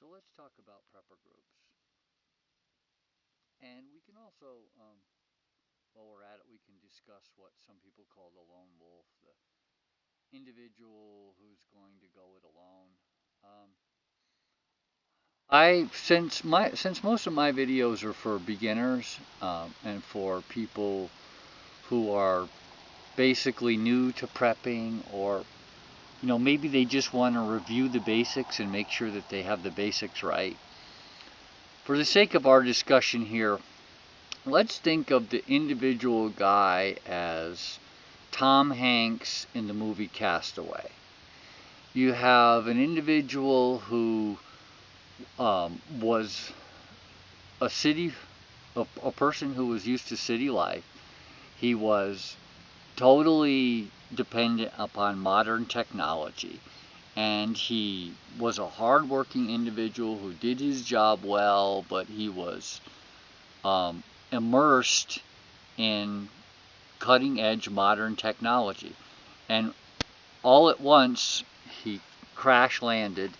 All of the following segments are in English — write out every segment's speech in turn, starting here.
So let's talk about prepper groups. And we can also, while we're at it, we can discuss what some people call the lone wolf, the individual who's going to go it alone. Um, since most of my videos are for beginners and for people who are basically new to prepping, or maybe they just want to review the basics and make sure that they have the basics right. For the sake of our discussion here, let's think of the individual guy as Tom Hanks in the movie Castaway. You have an individual who was a city, a person who was used to city life. He was totally dependent upon modern technology, and he was a hardworking individual who did his job well, but he was immersed in cutting edge modern technology. And all at once, he crash landed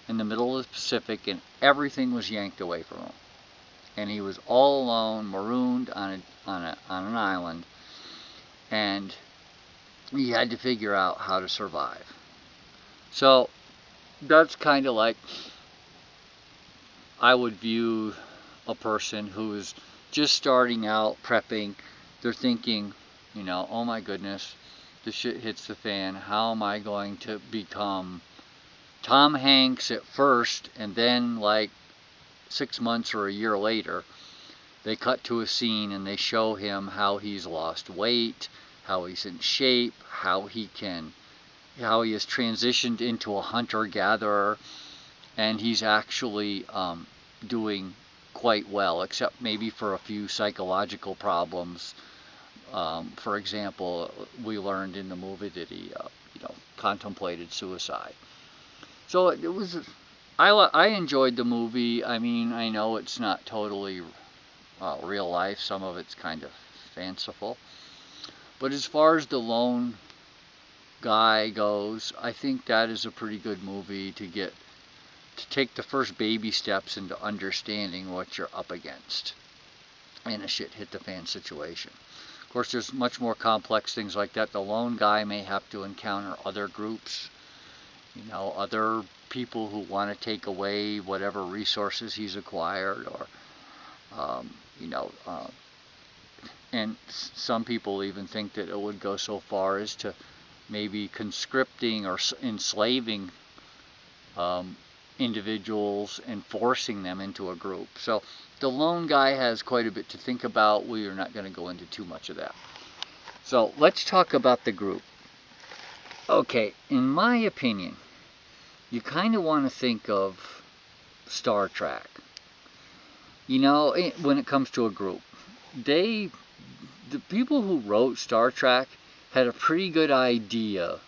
in the middle of the Pacific, and everything was yanked away from him. And he was all alone, marooned on an island, and he had to figure out how to survive. So that's kind of like I would view a person who is just starting out prepping. They're thinking, oh my goodness, the shit hits the fan. How am I going to become Tom Hanks at first, and then like 6 months or a year later, they cut to a scene and they show him how he's lost weight, how he's in shape, how he has transitioned into a hunter-gatherer, and he's actually doing quite well, except maybe for a few psychological problems. For example, we learned in the movie that he, contemplated suicide. So it was. I enjoyed the movie. I mean, I know it's not totally real life. Some of it's kind of fanciful. But as far as the lone guy goes, I think that is a pretty good movie to take the first baby steps into understanding what you're up against in a shit hit the fan situation. Of course, there's much more complex things like that. The lone guy may have to encounter other groups, other people who want to take away whatever resources he's acquired, or um, you know, uh, and some people even think that it would go so far as to maybe conscripting or enslaving um, individuals and forcing them into a group. So the lone guy has quite a bit to think about. We are not going to go into too much of that. So let's talk about the group. Okay, in my opinion, you kind of want to think of Star Trek. When it comes to a group, the people who wrote Star Trek had a pretty good idea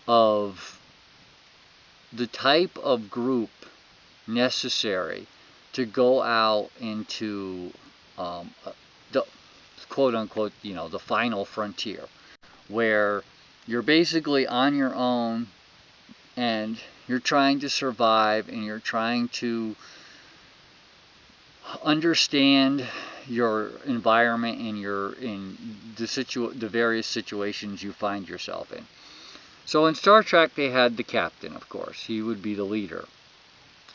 of the type of group necessary to go out into the quote unquote, the final frontier, where you're basically on your own and you're trying to survive and you're trying to understand your environment and the various situations you find yourself in. So in Star Trek, they had the captain, of course. He would be the leader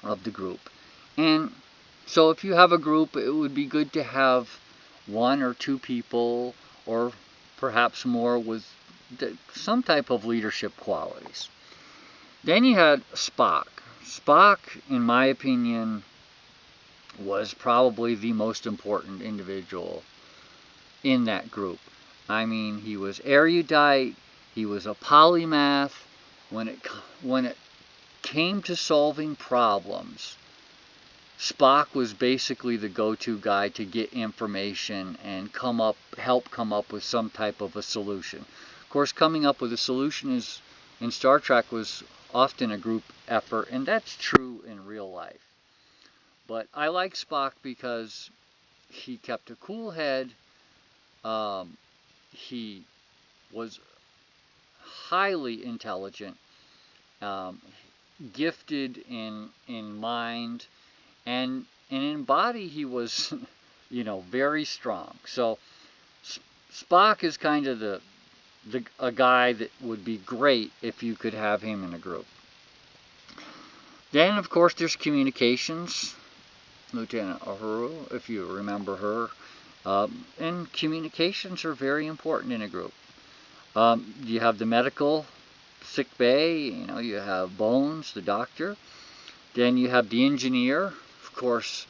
of the group. And so if you have a group, it would be good to have one or two people, or perhaps more, with some type of leadership qualities. Then you had Spock. Spock, in my opinion, was probably the most important individual in that group. I mean, he was erudite, he was a polymath. When it came to solving problems, Spock was basically the go-to guy to get information and help come up with some type of a solution. Of course, coming up with a solution in Star Trek was often a group effort, and that's true in real life. But I like Spock because he kept a cool head. He was highly intelligent. Um, gifted in mind, and in body he was, very strong. So Spock is kind of a guy that would be great if you could have him in a group. Then, of course, there's communications. Lieutenant Uhuru, if you remember her. And communications are very important in a group. You have the medical sick bay, you have Bones, the doctor. Then you have the engineer. Of course,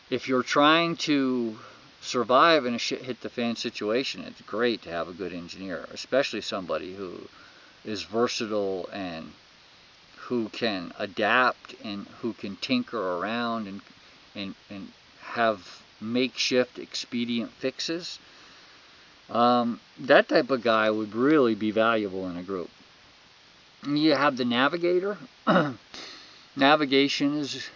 if you're trying to survive in a shit hit the fan situation, it's great to have a good engineer, especially somebody who is versatile and who can adapt and who can tinker around and have makeshift expedient fixes. That type of guy would really be valuable in a group. You have the navigator. Navigation is,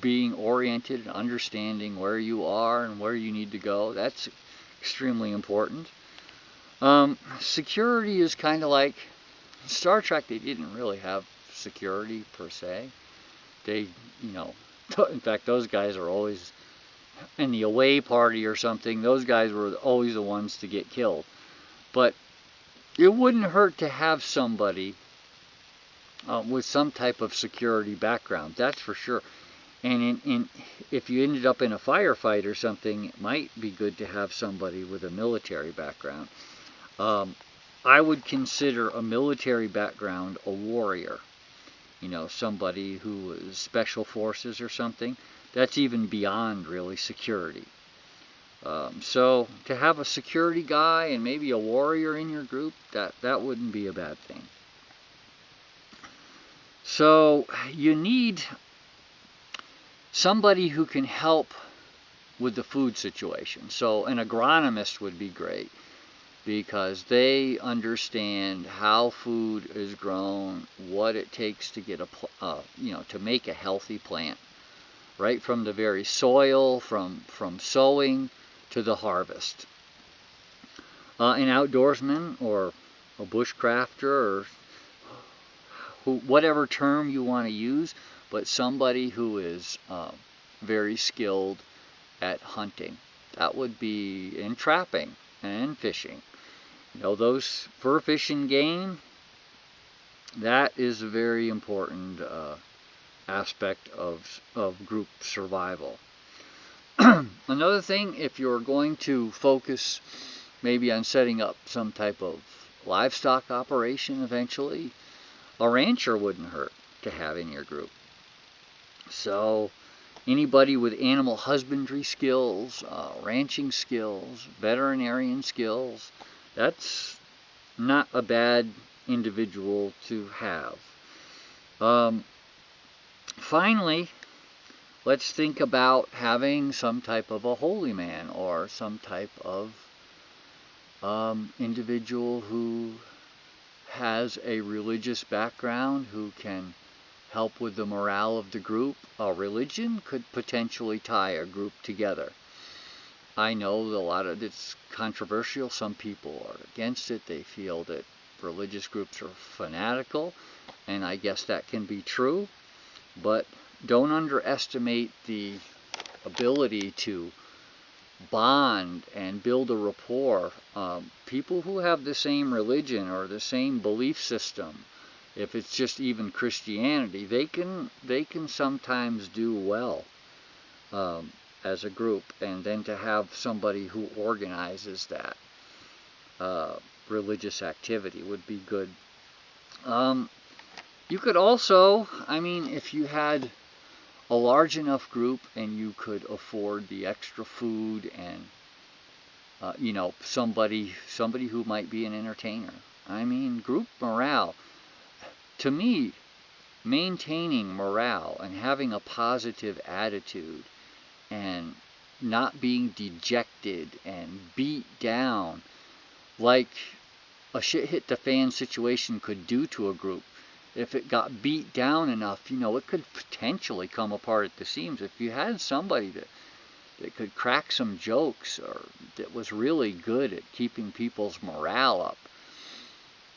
being oriented and understanding where you are and where you need to go. That's extremely important. Security is kind of like Star Trek. They didn't really have security per se. They, in fact, those guys are always in the away party or something. Those guys were always the ones to get killed. But it wouldn't hurt to have somebody with some type of security background, that's for sure. And if you ended up in a firefight or something, it might be good to have somebody with a military background. I would consider a military background a warrior. Somebody who is special forces or something. That's even beyond really security. So to have a security guy and maybe a warrior in your group, that wouldn't be a bad thing. So you need somebody who can help with the food situation. So an agronomist would be great because they understand how food is grown, what it takes to get to make a healthy plant, right from the very soil, from sowing to the harvest. An outdoorsman or a bushcrafter or whatever term you want to use, but somebody who is very skilled at hunting. That would be in trapping and fishing. Those fur fishing game, that is a very important aspect of group survival. Another thing, if you're going to focus maybe on setting up some type of livestock operation eventually, a rancher wouldn't hurt to have in your group. So anybody with animal husbandry skills, ranching skills, veterinarian skills, that's not a bad individual to have. Finally, let's think about having some type of a holy man or some type of individual who has a religious background, who can help with the morale of the group. A religion could potentially tie a group together. I know a lot of it's controversial. Some people are against it. They feel that religious groups are fanatical, and I guess that can be true. But don't underestimate the ability to bond and build a rapport. People who have the same religion or the same belief system, if it's just even Christianity, they can sometimes do well as a group. And then to have somebody who organizes that religious activity would be good. You could also, if you had a large enough group and you could afford the extra food and somebody who might be an entertainer. Group morale, to me, maintaining morale and having a positive attitude and not being dejected and beat down like a shit hit the fan situation could do to a group. If it got beat down enough, it could potentially come apart at the seams. If you had somebody that could crack some jokes or that was really good at keeping people's morale up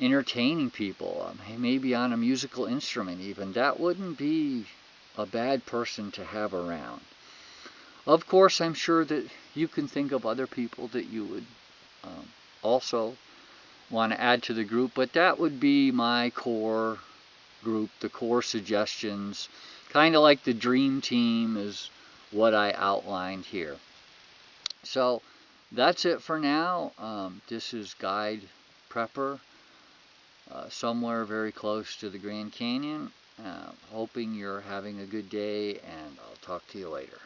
entertaining people, maybe on a musical instrument even, that wouldn't be a bad person to have around. Of course, I'm sure that you can think of other people that you would also want to add to the group, but that would be my core group, the core suggestions, kind of like the dream team is what I outlined here. So that's it for now. This is Guide Prepper, somewhere very close to the Grand Canyon. Hoping you're having a good day, and I'll talk to you later.